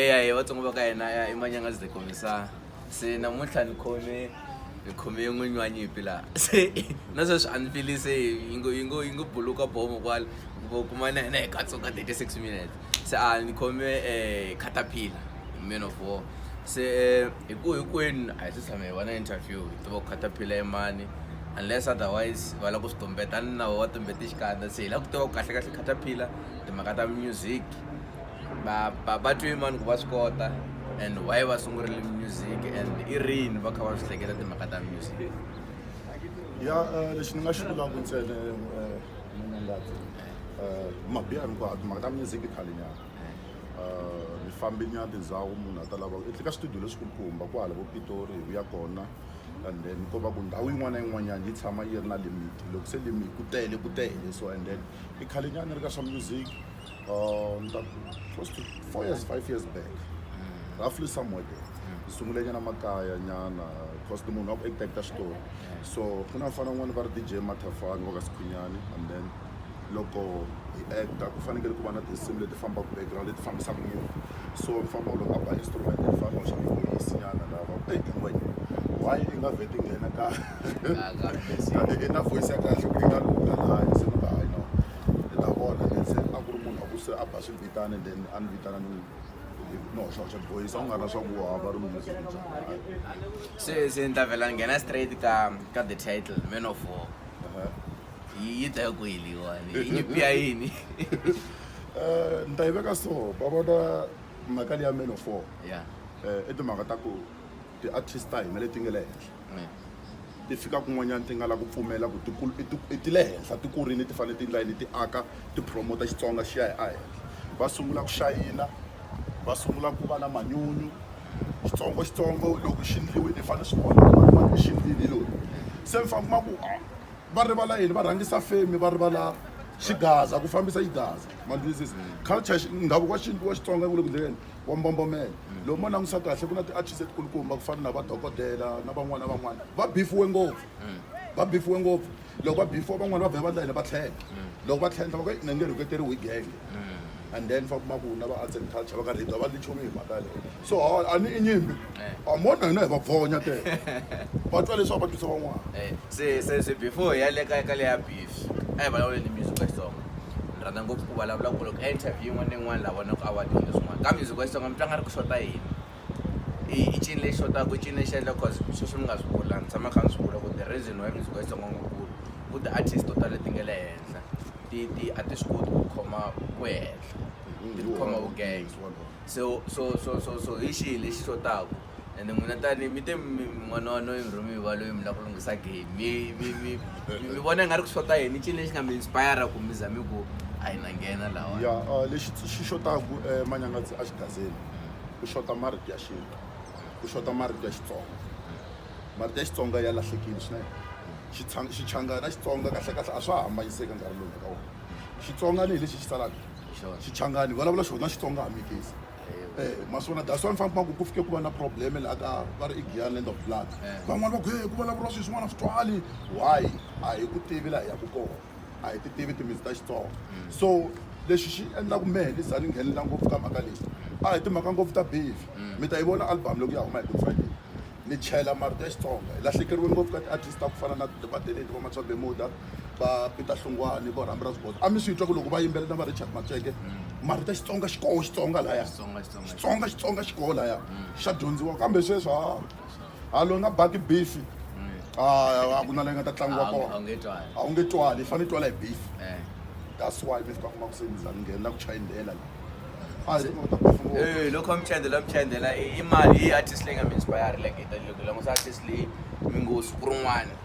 Yeah, what's on Manyangatsi The Commissar. Say, namuhla nikhome ngonywanyi phela. Say, naso unfeel say ingo buluka bomo kwal kumana na ikatsoka 36 minutes. Say nikhome Khathaphila, Man of War. Say ikweni ayisisame wana interview to Khathaphila imani. Unless otherwise wala kustombeta na watombeta xikanda se la kutoka kahle Khathaphila timhaka ta music ba twi imani ku va swi kota and why va sungurile music and i rini va kha va swi hleketa timhaka ta music. Lexi ni nga xi vulaka ntsena Manyangatsi mabiyani ku timhaka ta music khalenyana ni fambe nyana tindhawu munhu a ta lava i tleka studio leswikulukumba kwala vo Pitori hi vuya kona and then ko va ku ndhawu yin'wana na yin'wanyana yi tshama yi ri na limit loko se limit ku tele so and then i khalenyana ri ka swa music close to 4 years 5 years back roughly somewhere there sungule nyana makaya nyana cause the munhu wa ku acta xitori so ku na mfana n'wana va ri DJ Mathafani wa ka Sikhwinyani and then loko hi acta ku fanekele ku va na tinsimu leti fambaka background leti fambisaka nyiko so mfamba loko a ba instrument hi famba xa voice nyana lava why i nga vheti nghena ka na voice ya kahle ku nga luka laha se no hayi no ta vona se a ku ri munhu a ku se a ba swivitana and then a ni vitana no xa voice a nga na swa ku hava ri music se ni ta vela nghena straight ka the title Man of War. Yi ta ku hiliwa ni nyipia yini ni ta yi veka so va vona mhaka leyi ya Man of War i timhaka ta ku ti-artist ta hina leti nga le henhla ti fika kun'wanyana ti nga la ku pfumela ku ti le henhla ti kurini ti fanele ti layini ti aka ti promota Xitsonga xi ya hi a henhla va sungula ku xayina va sungula ku va na manyunyu Xitsongo loko xi ndliwini i fanele swi vona xi ndlini loyi se mi famba ku va rivala yini va rhangisa femi va rivala xigaza ku fambisa xigaza mandwisisi culture ndhavuko wa Xitsonga ku le ku ndleni wa mbombomela loko ma langutisa kahle ku na ti-artist etikulukumba ku fana na vadokodela na van'wana va bifiwe ngopfu loko va bifiwa van'wana va vhe va layini va tlhela loko va tlhela va ka nge rhuketeriwi hi genge and then fa kuma ku na va arts and culture va ka rhidwa va lichomi hi mhaka leyi so a ni i nyimpi mona hina hi va vonya te va twa leswaku va twisa van'wana se before ya le ka le ya beef a hi vulavula ni music wa Xitsonga ni rhandza ngopfu ku vulavula ku loko interview yin'wana na yin'wana la vona ku a va dyondza swin'wana ka music wa Xitsonga mi tlanga ri ku xota yini i cini lexi xotaku i cini lexi endla cause sweswi mi nga swi vula ni tshama kha ni swi vula ku the reason why music wa Xitsonga ngopfu ku ti-artist to tala ti nga le henhla a ti swi koti ku khoma ku henhla ti khoma vugenga so hi xihi lexi xotaku and n'wina tani mi te n'wana wa noyi mi rhume hi va loyi mi la ku lunghisa game mi vona nga ri ku xota yini i cini lexi nga mi inspire ku mi zami ku a hi na nghena lawa lexi xi xotaku Manyangatsi a xigazeni ku xota marito ya xintu ku xota marito ya Xitsonga marito ya Xitsonga ya lahlekile swinene xichangana Xitsonga kahle a swa hambanyiseka nkarhi lowu ka wona Xitsonga ni hi lexi xi salaka xichangani vulavula xona Xitsonga hamikisi maswona that's why mfamba ku fike ku va na problem laha ka va ri i Giyani Land of Blood van'wana va ku ku vulavuriwa swilo swin'wana swi twali why a hi ku tivi laha hi yaku kona a hi ti tivi timintsi ta Xitsonga so lexi xi endlaku mehe ni za ni nghenelela ngopfu ka mhaka lexi a hi timhaka ngopfu ta beef mi ta yi vona album loko ya huma hi Good Friday ni chela marito ya Xitsonga hi lahlekeriwe ngopfu ka ti-artist ta ku fana na vadeleti va Matswa Bemuda va Peter Hlungwane vo Rhambira Sibota a mi swi twa ku loko va yimbelela na va Richard Macheke marito ya Xitsonga Xitsonga laya Xitsonga xikoho laya xa dyondziwa kambe sweswi a loyi nga baki beef a ku na leyi nga ta tlangiwa kona a wu nge twali i fanele twala hi beef that's why mi fika kuma ku se mi za ni nghenela ku chayindela loko mchandela imali hi artist leyi nga mi inspire like loko langusa artist leyi mi ngo siku rin'wana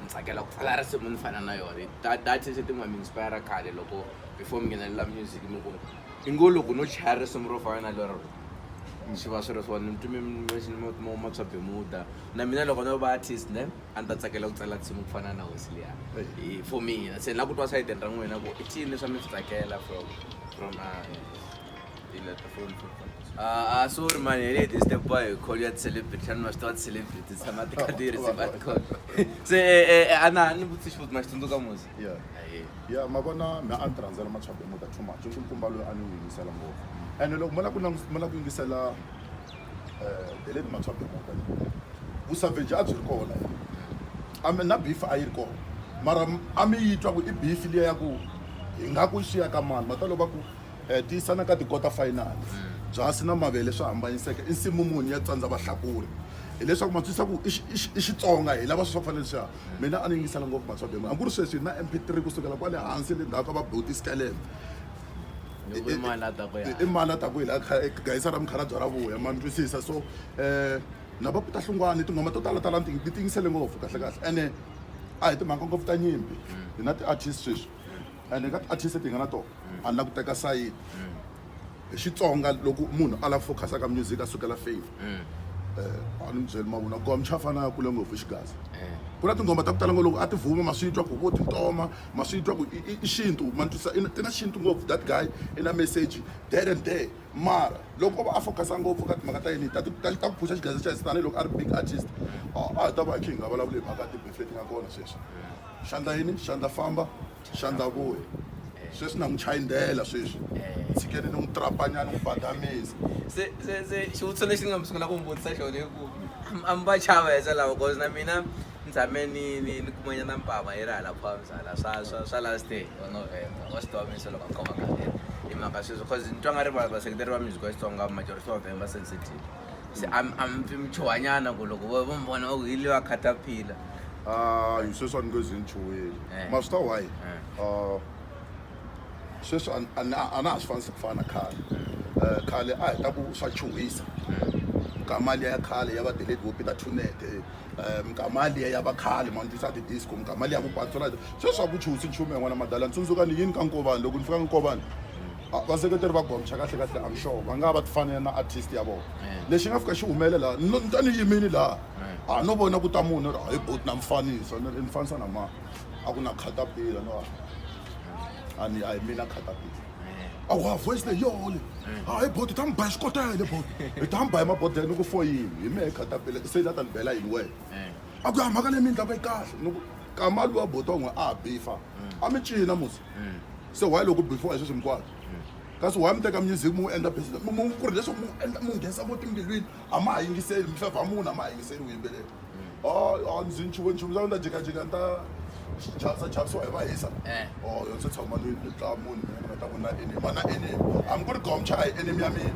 ni tsakela ku tsala risimu ni fana na yona artist ti nga mi inspire khale loko before mi nghenelela music mi ku i ngo loko no chaya risimu ro fana na lero xi va swi ri swona ni twime mo Matswa Bemuda na mina loko no va artist ne a ni ta tsakela ku tsala nsimu ku fana na hosi liya for me se ni la ku twa sayiteni ra n'wina ku i cini leswi mi swi tsakela from sorry man, this the boy call you celebrity and must not celebrity some at the kadiri but call se ana ni butsi shoot ma xitsundzuka musi ma vona me a ni ti rhandzela Matswa Bemuda too much nkumba loyi a ni wingisela ngopfu ene loko mala ku yingisela deleni matswaphe mokale vusavage a byi ri kona ame na beef a yi ri kona mara a mi yi twa ku i beef liya ya ku hi nga ku xiya ka mani matalo va ku tiyisana ka ti-quarter final byasi na mavele swi hambanyiseke i nsimu muni ya tsandza vahlakuri hileswaku ma twisisa ku i Xitsonga hi lava swi fanele swa mina a ni yingisela ngopfu matswaphe a ku ri sweswi na MP3 kusukela kwale hansi le ndhawu ka va Boti Skelem i mani a ta ku hi la gayisa ra mikhalabyo ra vuya ma ni twisisa so na va puta hlungwane tinghoma to tala tala ti yingisele ngopfu kahle kahle ene a hi timhaka ngopfu ta nyimpi hi na ti-artist sweswi ene ka ti-artist leti hi nga na tona a ni na ku teka sayiti hi Xitsonga loko munhu a lava focus ka music a sukela fame a ni byeli mavuna gomcha fana ya kule ngopfu xigaza ku na tinghoma ta ku tala loko a ti vuma ma swi twa ku vo tintoma ma swi twa ku i xintu ma twisisa ti na xintu ngopfu that guy i na message there and there mara loko va a focus ngopfu ka timhaka ta yini ta ku phusha xigaza xa hisitani loko a ri big artist a ta va hi nga vulavuli hi mhaka ti-beef leti nga kona sweswi xandla yini xandla famba xandla vuya sweswi na n'wi chayindela sweswi tshikeni ni n'wi trapanyana n'wi badamisa se xivutiso lexi ni nga mi sungula ku mi vutisa xona i ku a mi va chava hesa lava cause na mina ni tshame ni kumanyana mpama yi ri hala phamsala swa last day wa November wa swi tiva mina se loko a khoma kahle hi mhaka sweswo cause ni twa nga ri vaseketeri va music wa Xitsonga majority of them va sensitive se am pfi michuhanyana ku loko va mi vona hi le wa Khathaphila hi sweswi a ni nge zi ni chuheli ma swi ta why sweswi a na ha swi fanisi ku fana khale a hi ta ku swa chuhisa mkamali ya khale ya va delete vo Peter Thunete mkamali ya va khale ma ndisa ti-disco mkamali ya vupatsona sweswi a ku chuhisi nchumu yan'wana madala ni tsundzuka ni yini ka Nkovani loko ni fika Nkovani vaseketeri va gomcha kahle kahle I'm sure va nga va ti fanele na artist ya vona lexi nga fika xi humelela ni ta ni yimini laha a no vona ku ta munhu hi boti na mfanisa ni fanisa na ma a ku na Khathaphila no a hi mina Khathaphila awa voice leyi yole hi boti ta mi ba xikotele boti hi ta mi ba hi mabodlelo ni ku foyini hi mehe Khathaphila se na ta ni bela yini wena a ku ya mhaka leyi mi endlaka yi kahle ni ku kamali wa boti wan'we a bifa a mi cina musi se why loko before hi sweswi mikwalo kasi why mi teka music mu endla business mu ku ri leswaku mu nghenisa vo timbilwini a ma ha yingiseli mfevha munhu a ma ha yingiseli vuyimbeleri ndzi nchumu za ni ta jikajika ni ta chavisiwa hi vahisa yo ndzi tshama ni tla munhu nga ta ku na enemy ma na enemy a mi ku ri gomcha a hi enemy ya mina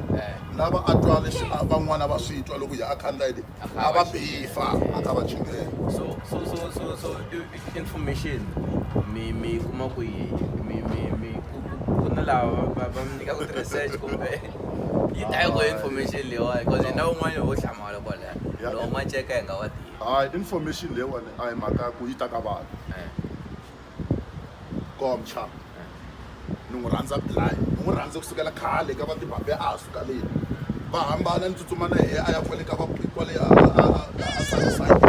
lava a twa leswi van'wana va swi twa loko hi a khandlayini a va bifa a kha va chingela so information mi kuma ku ku na lava va mi nyika ku research kumbe yi ta ku information leyiwa because na un'wana vo hlamala kwalaya loko ma cheka hi nga wa tivi information leyiwani a hi mhaka ku yi ta ka vanhu gomcha ni n'wi rhandza blind ni n'wi rhandza kusukela khale ka va tibambe a ha suka leni va hambana ni tsutsuma na yehe a ya kwale ka kwale a sunside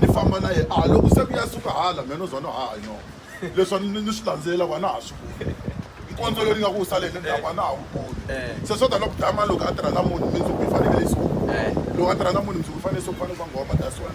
ni famba na yehe loko se ku ya suka hala mina uzona no leswi ni swi landzela wa na ha swi voni nkondzo lowu ni nga ku saleni ndhawu wa na ha wu voni se swo ta loko dama loko a tirha na munhu mindzuku yi fanekele yi suka loko a tirha na munhu mindzuku yi fanele ku va nghoma that's why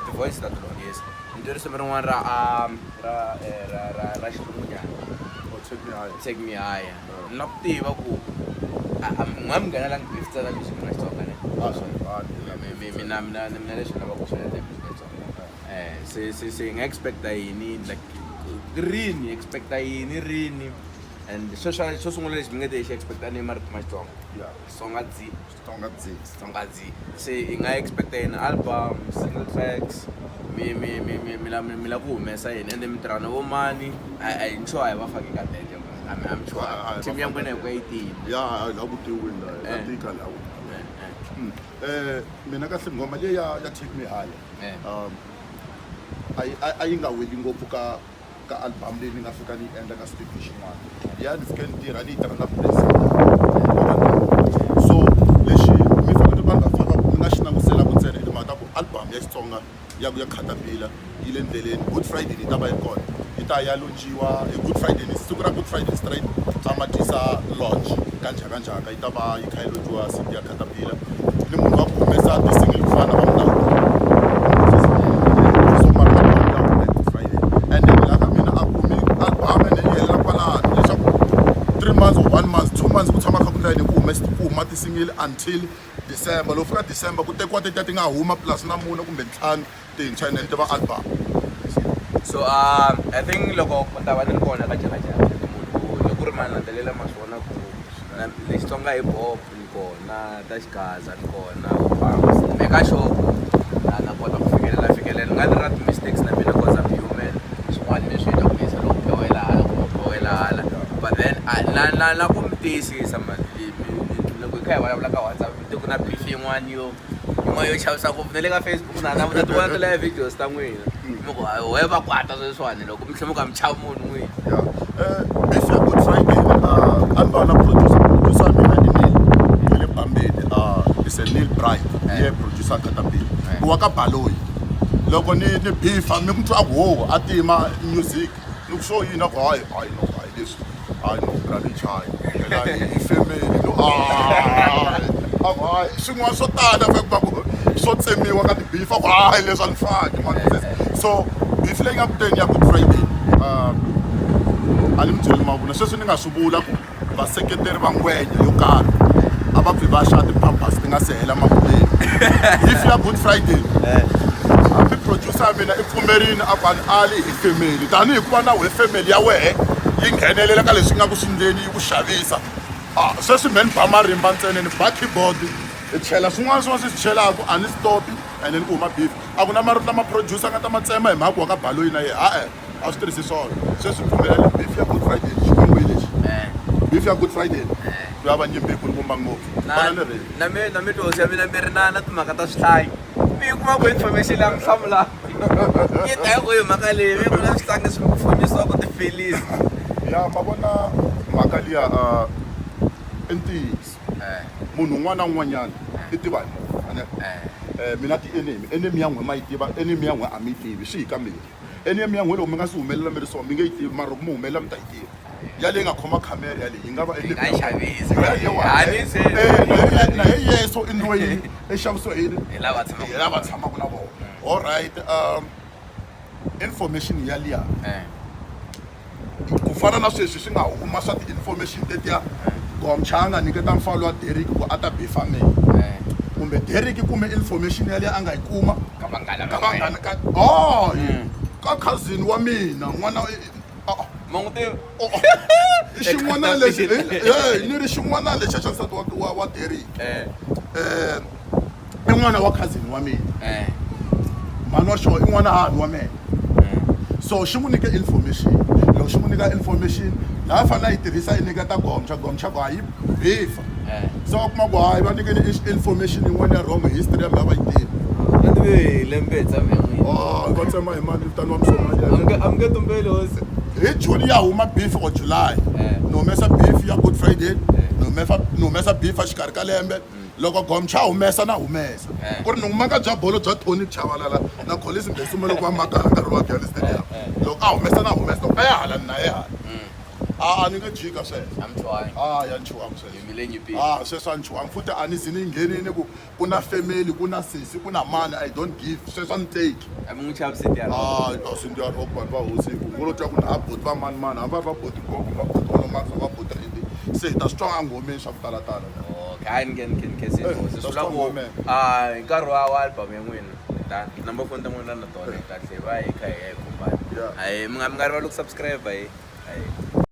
the voice that yes ndiri simu rin'wana ra xilungunyana take me higher na ku tiva ku nga mi nghenela ni tsala leswi mina Xitsonga mina leswi lava ku swi endla Xitsonga se nga expecta yini like rini expecta yini rini and xo sungula lexi mi nga te xi expecta ni marito ma Xitsonga Xitsonga se hi nga expecta yini album single tracks mi la ku humesa yini ende mi tirha na vo mani a hi nchuha hi va fake ka tete I'm sure team ya n'wina hi ku yi ya la ku tiwini la tika la mina kahle ngoma leyi ya take me higher a yi nga weli ngopfu ka album leyi ni nga fika ni endla ka studio xin'wana ya ni fike ni tirha na president so lexi mi fanele va nga faka mi nga xi langutisela ku ntsena hi timhaka ta ku album ya Xitsonga ya Khathaphila yi le ndleleni Good Friday yi ta va yi kona yi ta ya launchiwa hi Good Friday ni siku ra Good Friday straight ama tisa launch kanjhaka yi ta va yi kha yi launchiwa Jeepy The Khathaphila ni munhu wa ku humesa ti-single ku fana va munhu so mara Good Friday and then la ka mina a kumi album ni hela kwalano leswaku 3 months or 1 month 2 months ku tshama kha ku line ku huma ti-single until December loko fika December ku tekiwa ti nga huma plus na mune kumbe ntlhanu tintshwa and then ti va album. So I think loko ku ta va ni ri kona ka jakajaga loko ku ri mani landzelela ma swi vona ku lexi Xitsonga hip hop ni kona ta xigaza ni kona meka sure na kota ku fikelela nga ni ra ti-mistakes na mina cause I'm human swin'wana leswi endla ku yisa loko pewela hala kumbe pewela hala but then na ku mi tiyisisa loko hi kha hi vulavula ka WhatsApp ku na beef yin'wana yo chavisa ngopfu na le ka Facebook na ta tivona ti live videos ta n'wina we va kwata sweswiwani loko mi tlhe muka mi chava munhu n'wina before Good Friday a ni va na producer mina i le Bambeni is a Neil Bright ye producer Khathaphila ku wa ka Baloyi loko ni beefa mi muthu a wo a tima music ni ku show yina ku hayi no leswi hayi no brother chai phela hi family no hayi swin'wana swo tala va ku swo tsemiwa ka ti-beefa ku hayi leswi a ni faki so beef leyi nga kuteni ya Good Friday a ni mi byeli mavunwa sweswi ni nga swi vula ku vaseketeri va ngwenya yo karhi a va pfi va xava ti-pampers ti nga se hela mavuneni beef ya Good Friday hambi producer mina i pfumerini a ku a ni ali hi family tanihi ku va na wehe family ya wehe yi nghenelela ka leswi nga ku swindleni yi ku xavisa sweswi me ni ba marimba ntsena ni ba keyboard hi chela swin'wana swi chelaku a ni stopi and then ku huma beef a ku na marito lama producer nga ta ma tsema hi mhaka wa ka Baloyi na yehe a swi tirhisi swona sweswi pfumeleli beef ya Good Friday xikwembu hi lexi beef ya Good Friday ku ya va nyimpi ku ni vumba ngopfu na mi twosi ya mina mi ri na timhaka ta swihlayi mi kuma ku information leyi mi hlamulaka yi ta ku hi mhaka leyi mi ku na swihlangi swi mi pfunisiwaku tifilisi ya ma vona mhaka liya i ntiyiso munhu un'wana na un'wanyana i tiva hi mina ti-enemy ya n'we ma yi tiva enemy ya n'we a mi yi tivi swi hi ka mina enemy ya n'we loko mi nga si humelela mi ri so mi nge yi tivi mara loko mi humelela mi ta yi tiva yaleyi nga khoma khamera yaleyi yi nga va na hi yeso endliweni exavisweni hi lava tshamaka na vona all right information yaliya ku fana na sweswi swi nga huma swa ti-information tetiya gomchanga nyiketa mfalo wa Derek ku a ta beefa mina kumbe Derek kume information yaliya a nga yi kuma ka vanghana ka cousin wa mina n'wana xin'wana lexi ni ri xin'wana lexi xa nsati wa Derek i n'wana wa cousin wa mina mhani wa xona i n'wana hahani wa mina so xi n'wi nyike information loko xi n'wi nyika information laha a fanele a yi tirhisa i nyiketa gomcha ku hayi beefa se va kuma ku hayi va nyikeni information yin'wana ya wrong history ya mi va yi tivi va tsema hi mani vitaniwa Msomali a mi nge tumbeli hosi hi June ya huma beef or July ni humesa beef ya Good Friday ni humesa beef a xikarhi ka lembe loko gomcha humesa na humesa ku ri ni humaka bya bolo bya Tony Chavalala na Collins Mbesuma loko va maka nkarhi wa Gary Stadium loko a humesa na humesa loko a ya hala ni na ye hala a ni nge jika sweswo ya nchuwanga sweswo sweswo a nchuwanga futhi a ni zi ni nghenini ku na family ku na sisi ku na mani I don't give sweswo a ni teki sindiyari vanhu va hosi ku ngolo twa ku na a boti va mani hamba va boti ngopfu va boti olomaxa va boti rindi se hi ta swi twanga ngomeni swa ku talatala hayi nikhehosi swi vula ku hi nkarhi wa album ya n'wina number phone ta n'wina na tona hi ta tlhe va hi kha hi ya hi kumbana hayi mi nga rivali ku subscribe hayi